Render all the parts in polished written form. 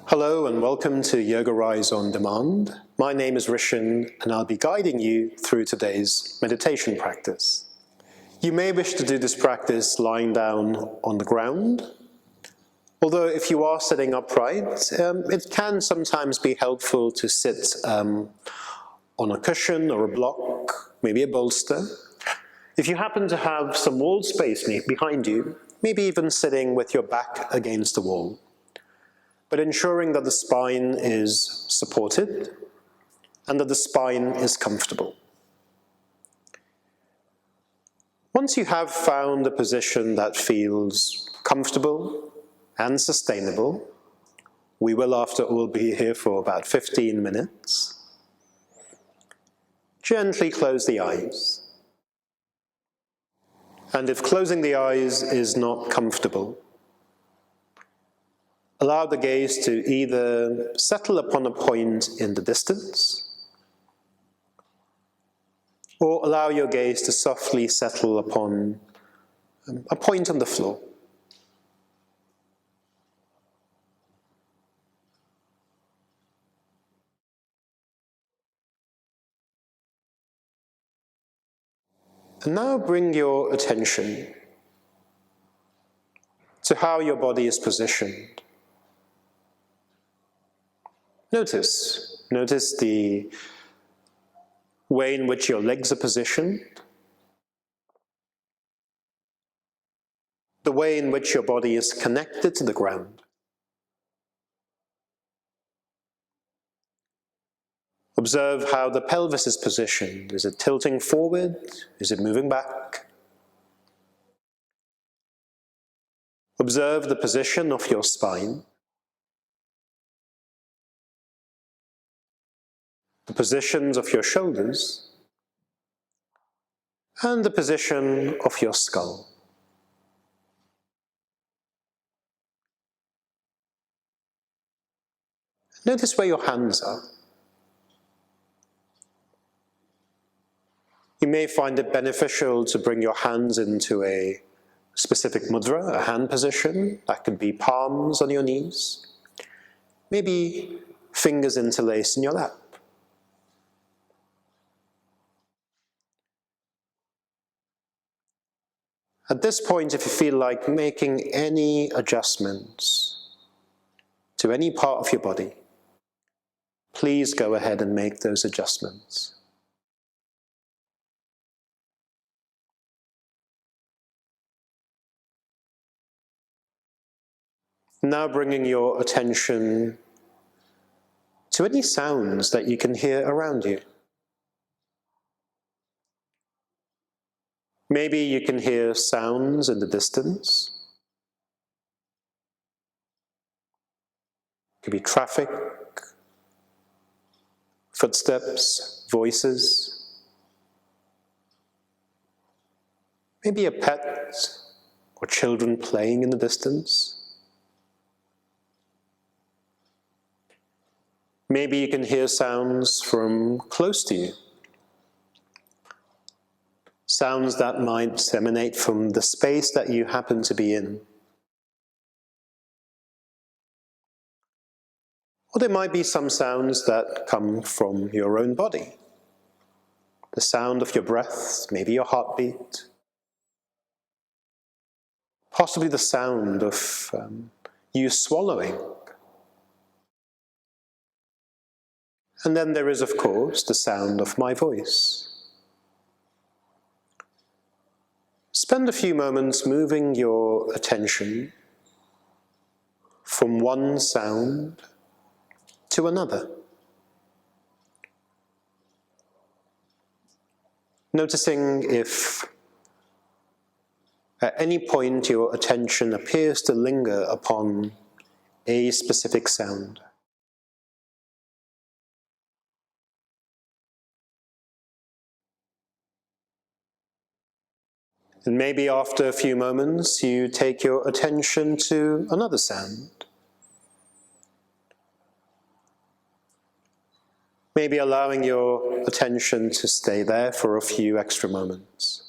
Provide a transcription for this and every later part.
Hello and welcome to Yogarise On Demand. My name is Rishin and I'll be guiding you through today's meditation practice. You may wish to do this practice lying down on the ground, although if you are sitting upright, it can sometimes be helpful to sit on a cushion or a block, maybe a bolster. If you happen to have some wall space behind you, maybe even sitting with your back against the wall, but ensuring that the spine is supported and that the spine is comfortable. Once you have found a position that feels comfortable and sustainable, we will after all be here for about 15 minutes, gently close the eyes. And if closing the eyes is not comfortable, allow the gaze to either settle upon a point in the distance, or allow your gaze to softly settle upon a point on the floor. And now bring your attention to how your body is positioned. Notice the way in which your legs are positioned, the way in which your body is connected to the ground. Observe how the pelvis is positioned. Is it tilting forward? Is it moving back? Observe the position of your spine, the positions of your shoulders, and the position of your skull. Notice where your hands are. You may find it beneficial to bring your hands into a specific mudra, a hand position. That could be palms on your knees, maybe fingers interlaced in your lap. At this point, if you feel like making any adjustments to any part of your body, please go ahead and make those adjustments. Now bringing your attention to any sounds that you can hear around you. Maybe you can hear sounds in the distance. It could be traffic, footsteps, voices. Maybe a pet or children playing in the distance. Maybe you can hear sounds from close to you. Sounds that might emanate from the space that you happen to be in. Or there might be some sounds that come from your own body. The sound of your breath, maybe your heartbeat. Possibly the sound of you swallowing. And then there is, of course, the sound of my voice. Spend a few moments moving your attention from one sound to another. Noticing if at any point your attention appears to linger upon a specific sound. And maybe after a few moments you take your attention to another sound. Maybe allowing your attention to stay there for a few extra moments.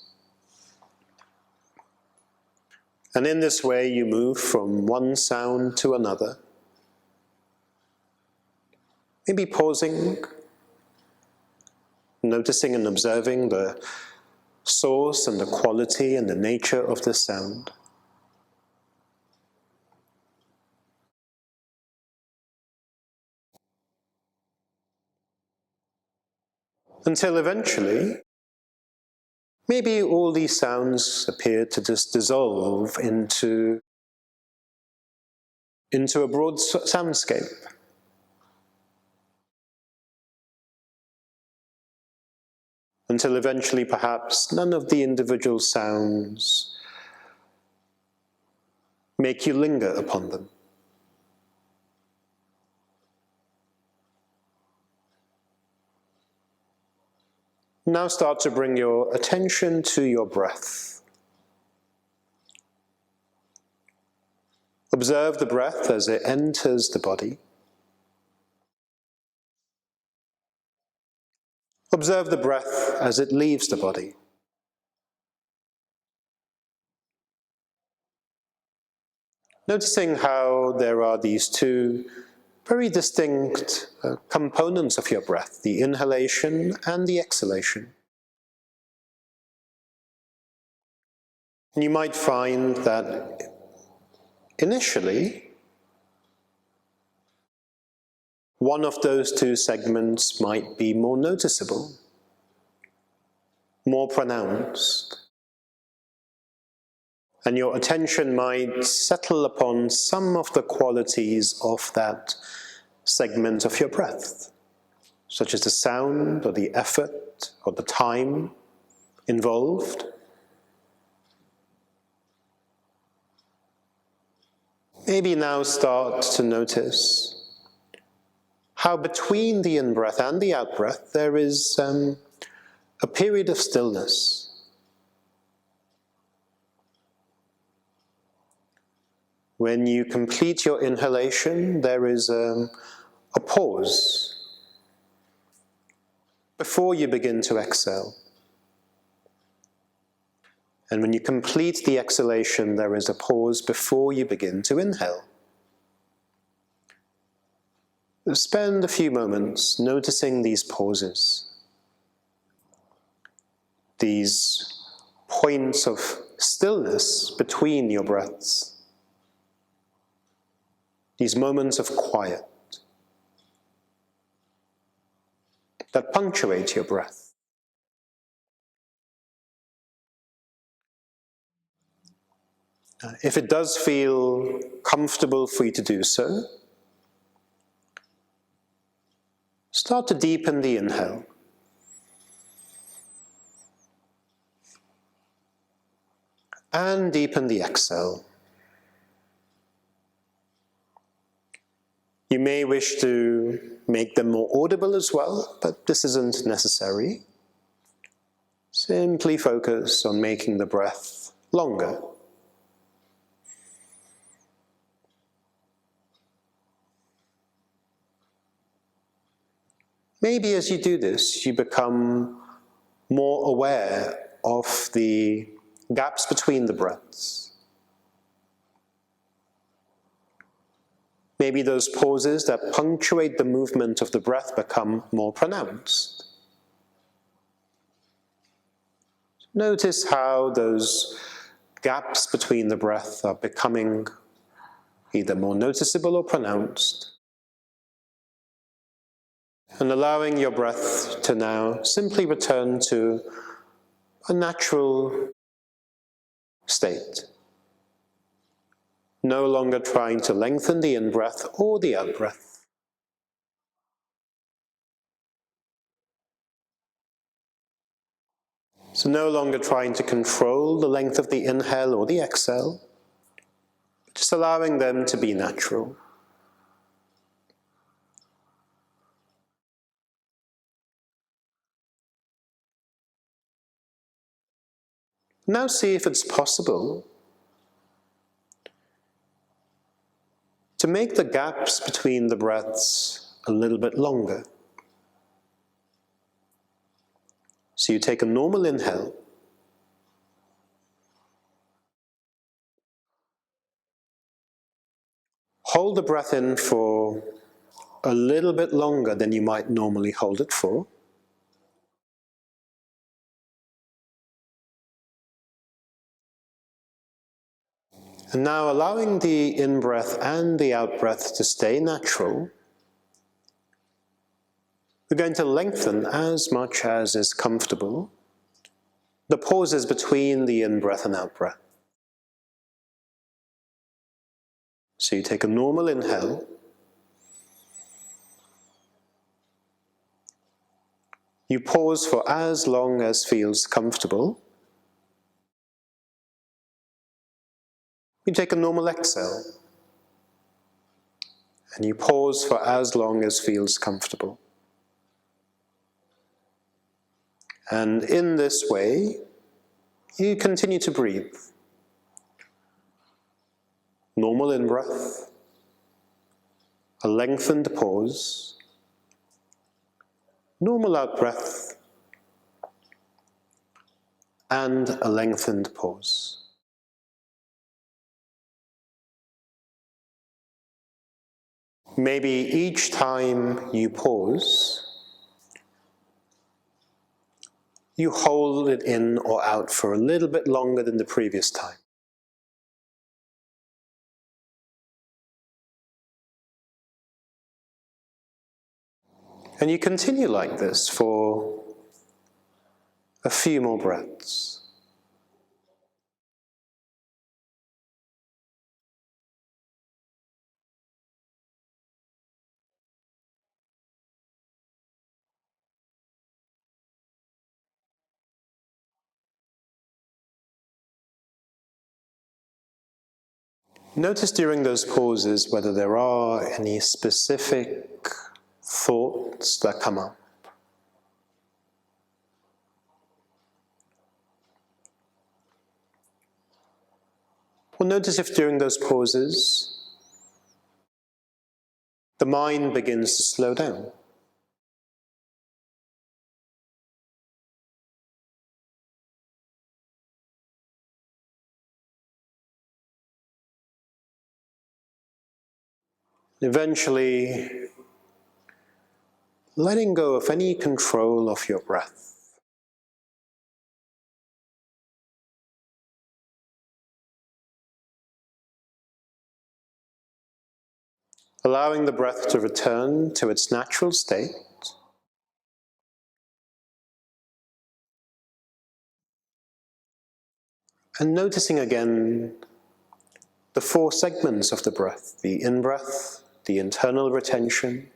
And in this way you move from one sound to another, Maybe pausing, noticing and observing the source and the quality and the nature of the sound. Until eventually, maybe all these sounds appear to just dissolve into a broad soundscape. Until eventually, perhaps, none of the individual sounds make you linger upon them. Now start to bring your attention to your breath. Observe the breath as it enters the body. Observe the breath as it leaves the body. Noticing how there are these two very distinct components of your breath, the inhalation and the exhalation. And you might find that initially, one of those two segments might be more noticeable, more pronounced. And your attention might settle upon some of the qualities of that segment of your breath, such as the sound or the effort or the time involved. Maybe now start to notice how between the in-breath and the out-breath there is a period of stillness. When you complete your inhalation, there is a pause before you begin to exhale. And when you complete the exhalation, there is a pause before you begin to inhale. Spend a few moments noticing these pauses, these points of stillness between your breaths, these moments of quiet that punctuate your breath. If it does feel comfortable for you to do so, start to deepen the inhale. And deepen the exhale. You may wish to make them more audible as well, but this isn't necessary. Simply focus on making the breath longer. Maybe as you do this, you become more aware of the gaps between the breaths. Maybe those pauses that punctuate the movement of the breath become more pronounced. Notice how those gaps between the breath are becoming either more noticeable or pronounced. And allowing your breath to now simply return to a natural state. No longer trying to lengthen the in-breath or the out-breath. So no longer trying to control the length of the inhale or the exhale, just allowing them to be natural. Now see if it's possible to make the gaps between the breaths a little bit longer. So you take a normal inhale, hold the breath in for a little bit longer than you might normally hold it for. And now allowing the in-breath and the out-breath to stay natural, we're going to lengthen as much as is comfortable the pauses between the in-breath and out-breath. So you take a normal inhale, you pause for as long as feels comfortable, you take a normal exhale, and you pause for as long as feels comfortable. And in this way, you continue to breathe. Normal in-breath, a lengthened pause, normal out-breath, and a lengthened pause. Maybe each time you pause, you hold it in or out for a little bit longer than the previous time. And you continue like this for a few more breaths. Notice during those pauses whether there are any specific thoughts that come up. Or notice if during those pauses the mind begins to slow down. Eventually, letting go of any control of your breath. Allowing the breath to return to its natural state. And noticing again the four segments of the breath: the in-breath, the internal retention,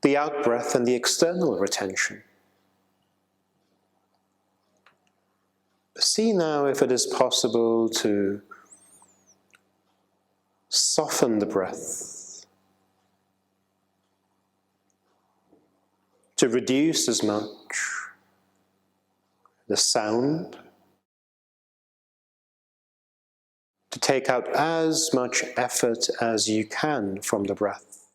the out-breath, and the external retention. See now if it is possible to soften the breath, to reduce as much the sound, to take out as much effort as you can from the breath.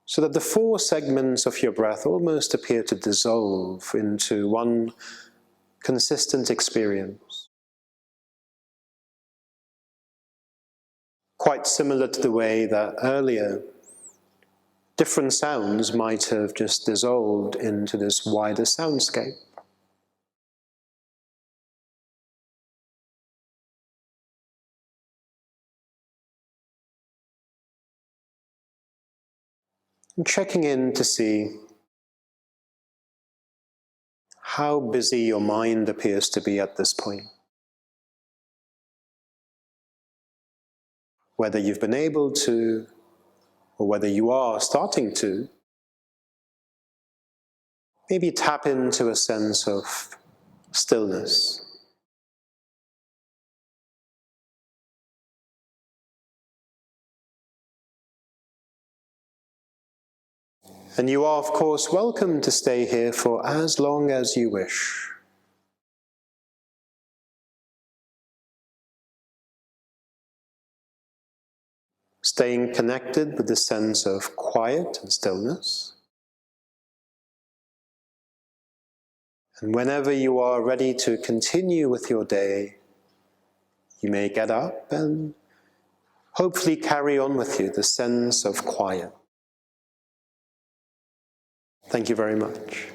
So that the four segments of your breath almost appear to dissolve into one consistent experience. Quite similar to the way that earlier different sounds might have just dissolved into this wider soundscape. And checking in to see how busy your mind appears to be at this point. Whether you've been able to, or whether you are starting to, maybe tap into a sense of stillness. And you are, of course, welcome to stay here for as long as you wish. Staying connected with the sense of quiet and stillness. And whenever you are ready to continue with your day, you may get up and hopefully carry on with you the sense of quiet. Thank you very much.